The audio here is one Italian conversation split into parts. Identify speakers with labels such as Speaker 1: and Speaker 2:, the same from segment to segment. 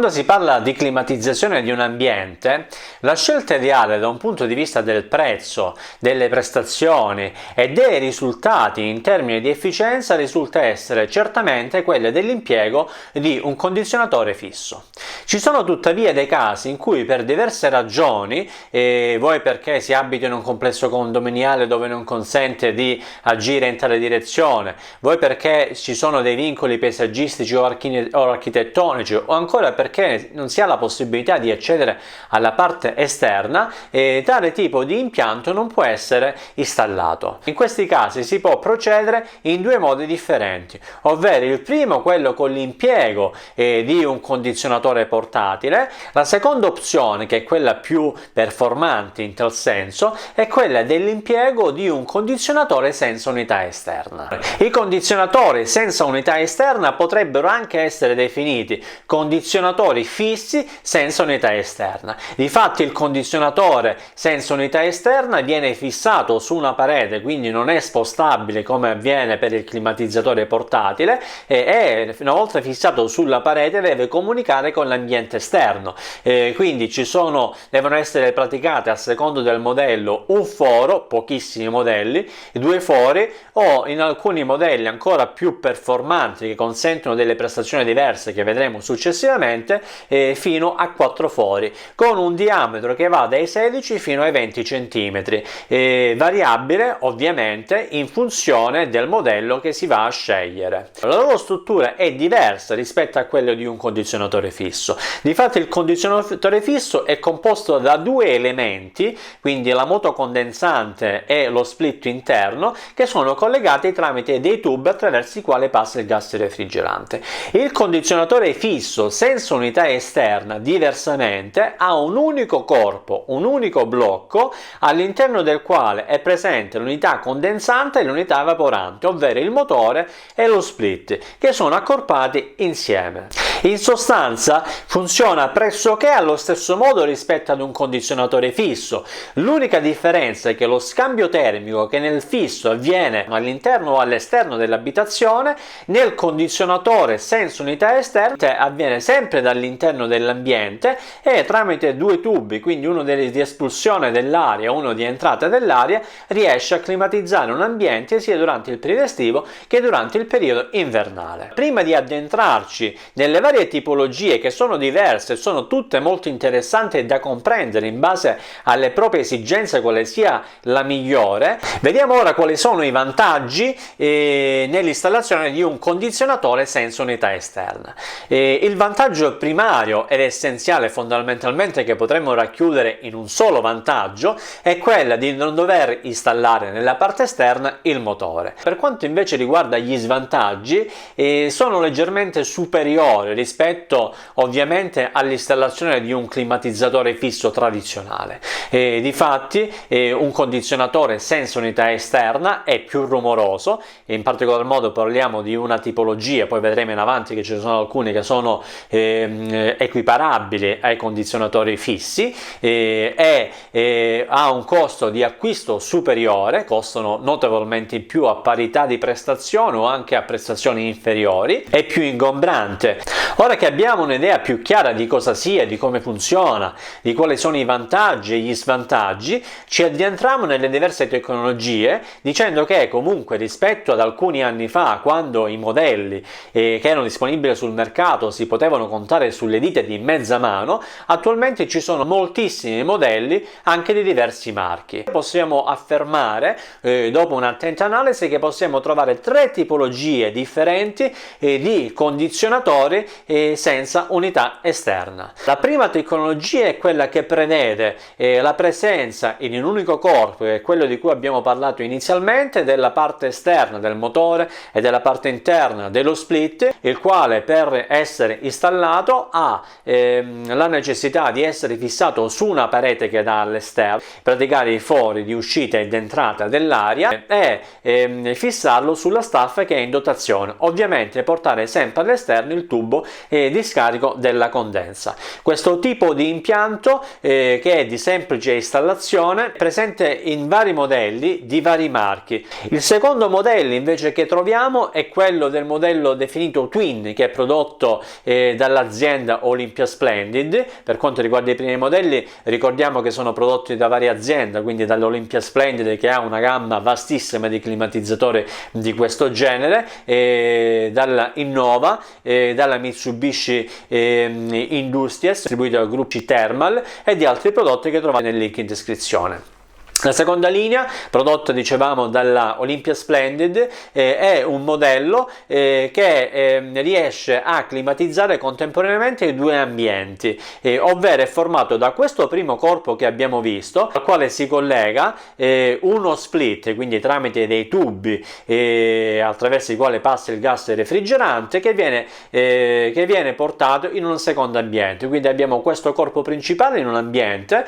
Speaker 1: Quando si parla di climatizzazione di un ambiente, la scelta ideale da un punto di vista del prezzo, delle prestazioni e dei risultati in termini di efficienza risulta essere certamente quella dell'impiego di un condizionatore fisso. Ci sono tuttavia dei casi in cui per diverse ragioni, vuoi perché si abita in un complesso condominiale dove non consente di agire in tale direzione, vuoi perché ci sono dei vincoli paesaggistici o architettonici, o ancora perché non si ha la possibilità di accedere alla parte esterna, tale tipo di impianto non può essere installato. In questi casi si può procedere in due modi differenti, ovvero il primo, quello con l'impiego di un condizionatore portatile. La seconda opzione, che è quella più performante in tal senso, è quella dell'impiego di un condizionatore senza unità esterna. I condizionatori senza unità esterna potrebbero anche essere definiti condizionatori fissi senza unità esterna. Difatti il condizionatore senza unità esterna viene fissato su una parete, quindi non è spostabile come avviene per il climatizzatore portatile, e una volta fissato sulla parete deve comunicare con l'ambiente esterno, quindi devono essere praticate a secondo del modello un foro, pochissimi modelli, due fori, o in alcuni modelli ancora più performanti che consentono delle prestazioni diverse che vedremo successivamente, fino a 4 fori con un diametro che va dai 16 fino ai 20 cm, variabile ovviamente in funzione del modello che si va a scegliere. La loro struttura è diversa rispetto a quella di un condizionatore fisso. Difatti il condizionatore fisso è composto da due elementi, quindi la motocondensante e lo split interno, che sono collegati tramite dei tubi attraverso i quali passa il gas refrigerante. Il condizionatore fisso senza unità esterna, diversamente, ha un unico corpo, un unico blocco, all'interno del quale è presente l'unità condensante e l'unità evaporante, ovvero il motore e lo split, che sono accorpati insieme. In sostanza funziona pressoché allo stesso modo rispetto ad un condizionatore fisso. L'unica differenza è che lo scambio termico, che nel fisso avviene all'interno o all'esterno dell'abitazione, nel condizionatore senza unità esterna avviene sempre dall'interno dell'ambiente e tramite due tubi, quindi uno di espulsione dell'aria e uno di entrata dell'aria, riesce a climatizzare un ambiente sia durante il periodo estivo che durante il periodo invernale. Prima di addentrarci nelle varie tipologie, che sono diverse, sono tutte molto interessanti e da comprendere in base alle proprie esigenze quale sia la migliore, vediamo ora quali sono i vantaggi nell'installazione di un condizionatore senza unità esterna. Il vantaggio primario ed essenziale, fondamentalmente, che potremmo racchiudere in un solo vantaggio, è quella di non dover installare nella parte esterna il motore. Per quanto invece riguarda gli svantaggi, sono leggermente superiori rispetto ovviamente all'installazione di un climatizzatore fisso tradizionale. Difatti un condizionatore senza unità esterna è più rumoroso, in particolar modo parliamo di una tipologia, poi vedremo in avanti che ci sono alcuni che sono equiparabili ai condizionatori fissi, e ha un costo di acquisto superiore, costano notevolmente in più a parità di prestazione o anche a prestazioni inferiori, è più ingombrante. Ora che abbiamo un'idea più chiara di cosa sia, di come funziona, di quali sono i vantaggi e gli svantaggi, ci addentriamo nelle diverse tecnologie, dicendo che comunque rispetto ad alcuni anni fa, quando i modelli che erano disponibili sul mercato si potevano contare sulle dita di mezza mano, attualmente ci sono moltissimi modelli anche di diversi marchi. Possiamo affermare, dopo un'attenta analisi, che possiamo trovare 3 tipologie differenti di condizionatori senza unità esterna. La prima tecnologia è quella che prevede la presenza in un unico corpo, che è quello di cui abbiamo parlato inizialmente, della parte esterna del motore e della parte interna dello split, il quale per essere installato ha la necessità di essere fissato su una parete che dà all'esterno, praticare i fori di uscita ed entrata dell'aria e fissarlo sulla staffa che è in dotazione, ovviamente portare sempre all'esterno il tubo di scarico della condensa. Questo tipo di impianto, che è di semplice installazione, è presente in vari modelli di vari marchi. Il secondo modello invece che troviamo è quello del modello definito Twin, che è prodotto dalla dell'azienda Olympia Splendid. Per quanto riguarda i primi modelli, ricordiamo che sono prodotti da varie aziende, quindi dall'Olympia Splendid, che ha una gamma vastissima di climatizzatori di questo genere, dalla Innova, dalla Mitsubishi Industries, distribuito dal gruppo Thermal, e di altri prodotti che trovate nel link in descrizione. La seconda linea, prodotta dicevamo dalla Olympia Splendid, è un modello che riesce a climatizzare contemporaneamente i due ambienti, ovvero è formato da questo primo corpo che abbiamo visto, al quale si collega uno split, quindi tramite dei tubi attraverso i quali passa il gas refrigerante, che viene portato in un secondo ambiente. Quindi abbiamo questo corpo principale in un ambiente,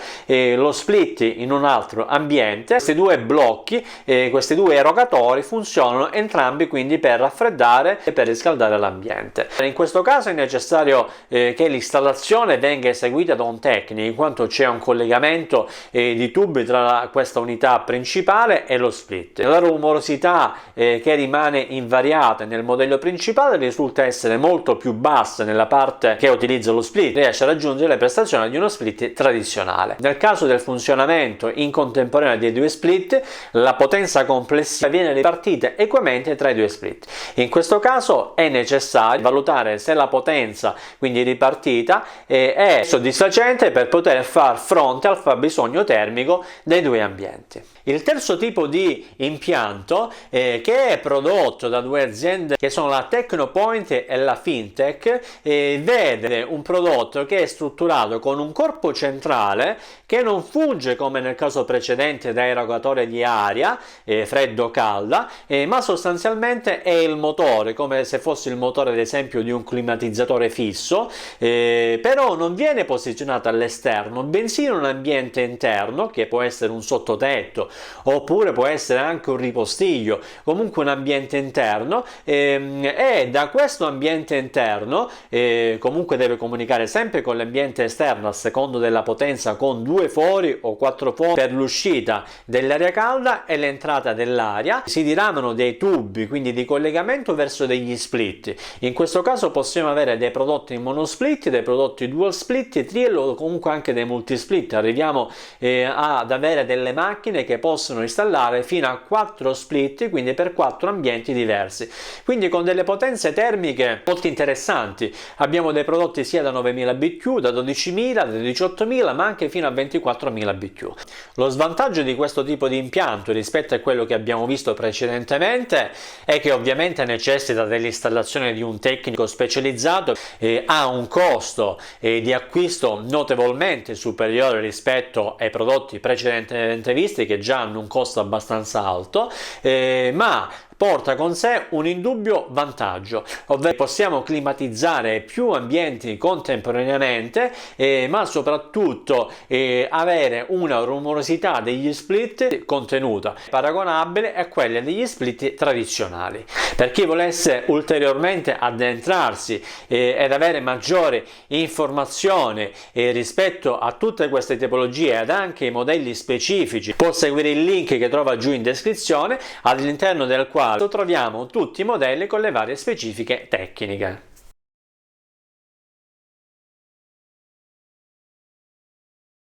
Speaker 1: lo split in un altro ambiente. Questi due blocchi, questi due erogatori funzionano entrambi quindi per raffreddare e per riscaldare l'ambiente. In questo caso è necessario che l'installazione venga eseguita da un tecnico, in quanto c'è un collegamento di tubi tra questa unità principale e lo split. La rumorosità che rimane invariata nel modello principale risulta essere molto più bassa nella parte che utilizza lo split, riesce a raggiungere le prestazioni di uno split tradizionale. Nel caso del funzionamento in contemporanea dei due split, la potenza complessiva viene ripartita equamente tra i due split. In questo caso è necessario valutare se la potenza, quindi ripartita, è soddisfacente per poter far fronte al fabbisogno termico dei due ambienti. Il terzo tipo di impianto, che è prodotto da due aziende che sono la Tecnopoint e la Fintech, vede un prodotto che è strutturato con un corpo centrale che non funge come nel caso precedente da erogatore di aria freddo-calda, ma sostanzialmente è il motore, come se fosse il motore ad esempio di un climatizzatore fisso, però non viene posizionato all'esterno, bensì in un ambiente interno, che può essere un sottotetto oppure può essere anche un ripostiglio, comunque un ambiente interno, e da questo ambiente interno comunque deve comunicare sempre con l'ambiente esterno a secondo della potenza, con due fori o quattro fori per l'uscita dell'aria calda e l'entrata dell'aria. Si diramano dei tubi, quindi di collegamento verso degli split. In questo caso possiamo avere dei prodotti in monosplit, dei prodotti dual split, trial o comunque anche dei multisplit. Arriviamo ad avere delle macchine che possono installare fino a 4 split, quindi per 4 ambienti diversi, quindi con delle potenze termiche molto interessanti. Abbiamo dei prodotti sia da 9000 BTU, da 12000, da 18000, ma anche fino a 24000 BTU. Lo svantaggio di questo tipo di impianto rispetto a quello che abbiamo visto precedentemente è che ovviamente necessita dell'installazione di un tecnico specializzato, ha un costo di acquisto notevolmente superiore rispetto ai prodotti precedentemente visti, che già hanno un costo abbastanza alto, ma porta con sé un indubbio vantaggio, ovvero possiamo climatizzare più ambienti contemporaneamente, ma soprattutto avere una rumorosità degli split contenuta paragonabile a quelle degli split tradizionali. Per chi volesse ulteriormente addentrarsi ed avere maggiore informazione rispetto a tutte queste tipologie ed anche i modelli specifici, può seguire il link che trova giù in descrizione, all'interno del quale troviamo tutti i modelli con le varie specifiche tecniche.